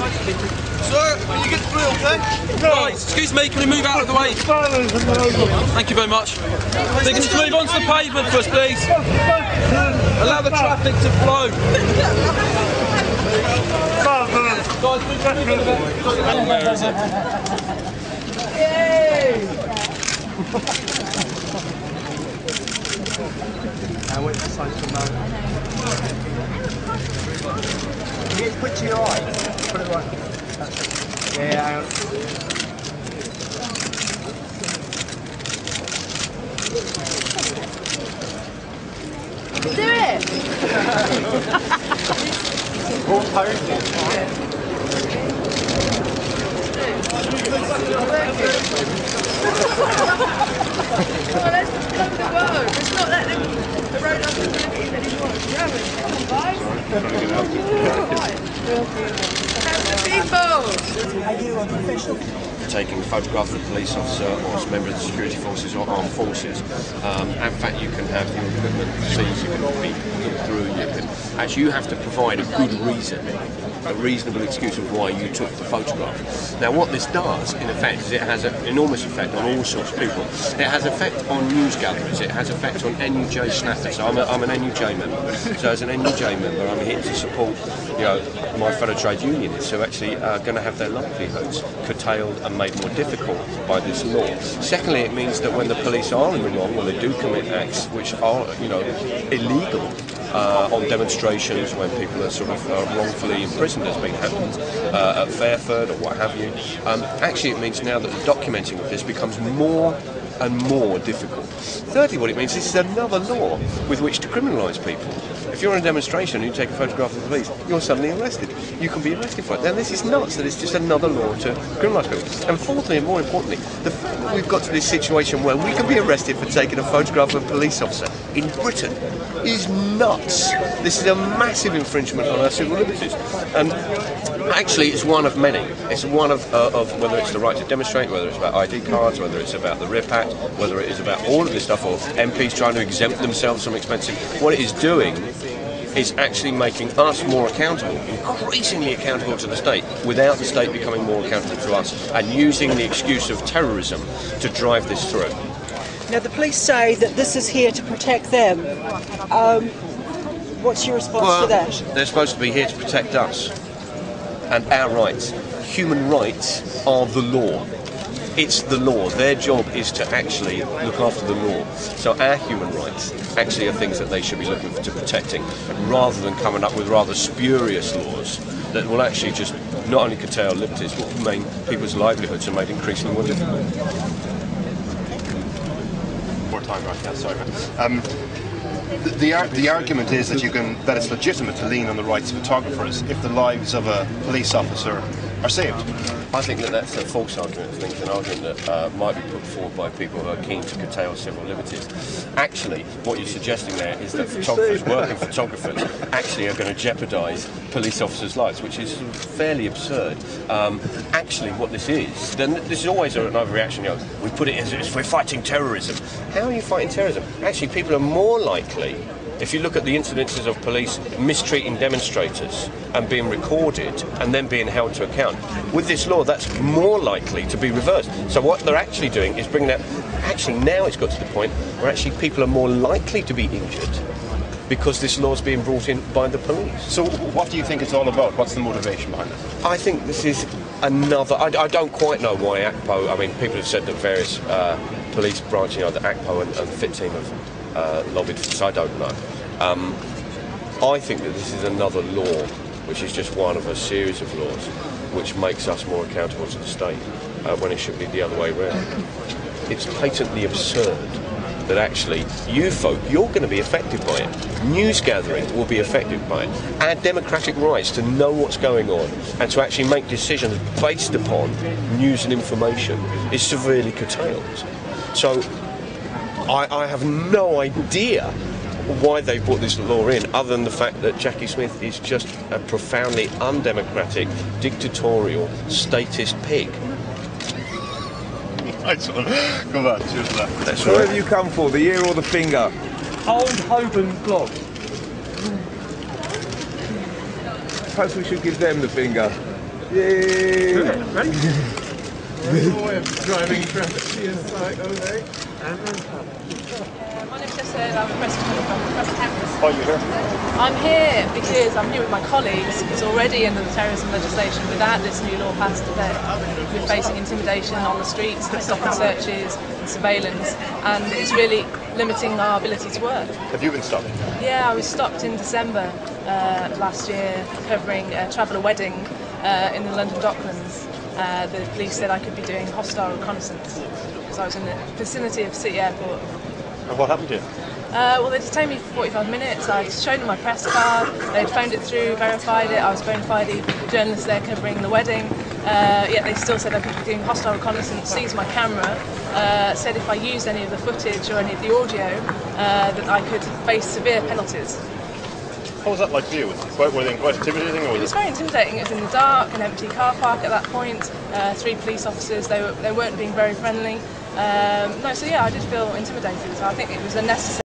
Sir, will you get through, okay? Right, excuse me, can we move out of the way? Thank you very much. So you can just move onto the pavement for us, please. Allow the traffic to flow. Guys, move a bit. Where is it? Yay! Now wait for the sign to come out. You get put to your eye. Put it right. Yeah. Do it! All powerful. Come on, let's come the road. Let's not let the road up to the anymore. Taking photographs of a police officer or a member of the security forces or armed forces. In fact, you can have your equipment seized, you can be looked through, you have to provide a good reason, a reasonable excuse of why you took the photograph. Now what this does, in effect, is it has an enormous effect on all sorts of people. It has effect on news gatherers, it has effect on NUJ snappers. So I'm an NUJ member. So as an NUJ member, I'm here to support my fellow trade unionists who actually are going to have their livelihoods curtailed and made more difficult by this law. Secondly, it means that when the police are in the wrong, when they do commit acts which are illegal, on demonstrations when people are sort of wrongfully imprisoned as being happened at Fairford or what have you. Actually, it means now that the documenting of this becomes more and more difficult. Thirdly, what it means is this is another law with which to criminalise people. If you're on a demonstration and you take a photograph of the police, you're suddenly arrested. You can be arrested for it. Now, this is nuts that it's just another law to criminalise people. And fourthly, and more importantly, the fact that we've got to this situation where we can be arrested for taking a photograph of a police officer in Britain is nuts. This is a massive infringement on our civil liberties. And actually, it's one of many. It's one of whether it's the right to demonstrate, whether it's about ID cards, whether it's about the RIP Act, whether it is about all of this stuff, or MPs trying to exempt themselves from expensive. What it is doing is actually making us more accountable, increasingly accountable to the state, without the state becoming more accountable to us, and using the excuse of terrorism to drive this through. Now, the police say that this is here to protect them. What's your response to that? They're supposed to be here to protect us and our rights. Human rights are the law. It's the law. Their job is to actually look after the law. So our human rights actually are things that they should be looking to protecting, rather than coming up with rather spurious laws that will actually just not only curtail liberties, but make people's livelihoods and make it increasingly more difficult. More time, right? Yeah, sorry. The argument is that it's legitimate to lean on the rights of photographers if the lives of a police officer are saved. I think that that's a false argument. I think it's an argument that might be put forward by people who are keen to curtail civil liberties. Actually, what you're suggesting there is that photographers, working photographers, actually are going to jeopardise police officers' lives, which is fairly absurd. Actually, what this is, then this is always another reaction. We put it as we're fighting terrorism. How are you fighting terrorism? Actually, people are more likely. If you look at the incidences of police mistreating demonstrators and being recorded and then being held to account, with this law that's more likely to be reversed. So what they're actually doing is bringing that, actually now it's got to the point where actually people are more likely to be injured because this law is being brought in by the police. So what do you think it's all about? What's the motivation behind it? I think this is another, I don't quite know why ACPO, I mean people have said that various police branches, the ACPO and the FIT team have lobbied for this, I don't know. I think that this is another law, which is just one of a series of laws, which makes us more accountable to the state, when it should be the other way around. It's patently absurd that actually you folk, you're going to be affected by it. News gathering will be affected by it. Our democratic rights to know what's going on and to actually make decisions based upon news and information is severely curtailed. So I have no idea why they brought this law in, other than the fact that Jackie Smith is just a profoundly undemocratic, dictatorial, statist pig. Nice one. Come on, cheers for that. That's Where right. have you come for, the ear or the finger? Hold, hope and block. Perhaps we should give them the finger. Ready? Driving traffic inside, okay. My name's Jessica, I'm the press campus. Why are you here? I'm here because I'm here with my colleagues who's already under the terrorism legislation without this new law passed today. We're facing intimidation on the streets, stop and searches and surveillance, and it's really limiting our ability to work. Have you been stopped? Yeah, I was stopped in December last year covering a traveller wedding in the London Docklands. The police said I could be doing hostile reconnaissance because I was in the vicinity of City Airport. And what happened to you? Well, they detained me for 45 minutes. I showed them my press card, they'd phoned it through, verified it, I was phoned by the journalist there covering the wedding, yet they still said I could be doing hostile reconnaissance, seized my camera, said if I used any of the footage or any of the audio that I could face severe penalties. What was that like for you? Were they quite intimidating? Or It was very intimidating. It was in the dark, an empty car park at that point, 3 police officers, they weren't being very friendly. So yeah, I did feel intimidated, so I think it was a necessary